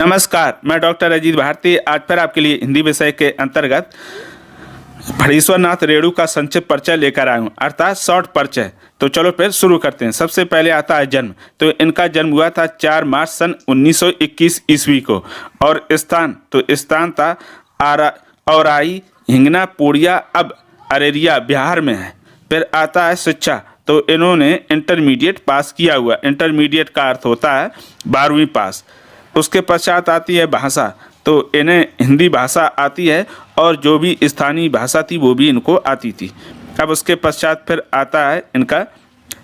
नमस्कार, मैं डॉक्टर अजीत भारती आज फिर आपके लिए हिंदी विषय के अंतर्गत फणीश्वरनाथ रेणु का संक्षिप्त परिचय लेकर आया हूँ, अर्थात शॉर्ट परिचय। तो चलो फिर शुरू करते हैं। सबसे पहले आता है जन्म। तो इनका जन्म हुआ था 4 मार्च सन 1921 ईस्वी को। और स्थान था औराई हिंगना पूड़िया, अब अरेरिया बिहार में है। फिर आता है शिक्षा। तो इन्होंने इंटरमीडिएट पास किया हुआ। इंटरमीडिएट का अर्थ होता है 12वीं पास। उसके पश्चात आती है भाषा। तो इन्हें हिंदी भाषा आती है और जो भी स्थानीय भाषा थी वो भी इनको आती थी। अब उसके पश्चात फिर आता है इनका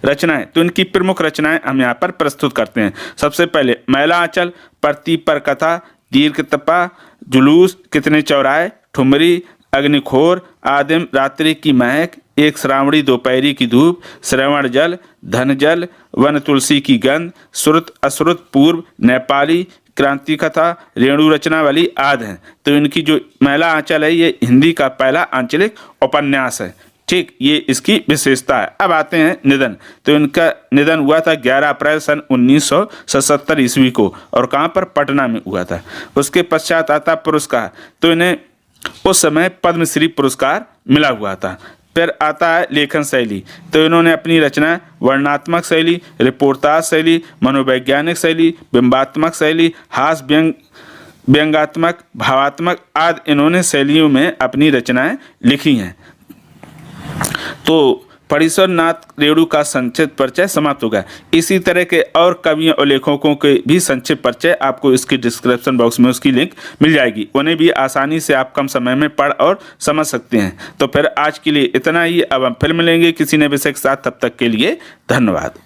रचनाएं। तो इनकी प्रमुख रचनाएं हम यहाँ पर प्रस्तुत करते हैं। सबसे पहले मैला आंचल, प्रति पर कथा, दीर्घ तपा, जुलूस, कितने चौराहे, ठुमरी, अग्निखोर, आदिम रात्रि की महक, एक श्रावणी दोपहरी की धूप, श्रवण जल, धन जल, वन तुलसी की गंध, श्रुत अश्रुत पूर्व, नेपाली, क्रांति कथा, रेणु रचना वाली आदि हैं। तो इनकी जो मैला आंचल है ये हिंदी का पहला आंचलिक उपन्यास है। ठीक, ये इसकी विशेषता है। अब आते हैं निधन। तो इनका निधन हुआ था 11 अप्रैल सन 1977 ईस्वी को। और कहाँ पर? पटना में हुआ था। उसके पश्चात आता पुरस्कार। तो इन्हें उस समय पद्मश्री पुरस्कार मिला हुआ था। फिर आता है लेखन शैली। तो इन्होंने अपनी रचना वर्णनात्मक शैली, रिपोर्टाज शैली, मनोवैज्ञानिक शैली, बिंबात्मक शैली, हास्य व्यंग्यात्मक, भावात्मक आदि इन्होंने शैलियों में अपनी रचनाएं लिखी हैं। तो फणीश्वरनाथ रेणु का संक्षिप्त परिचय समाप्त होगा। इसी तरह के और कवियों और लेखकों के भी संक्षिप्त परिचय आपको इसकी डिस्क्रिप्शन बॉक्स में उसकी लिंक मिल जाएगी। उन्हें भी आसानी से आप कम समय में पढ़ और समझ सकते हैं। तो फिर आज के लिए इतना ही। अब हम फिर मिलेंगे किसी नए विषय के साथ। तब तक के लिए धन्यवाद।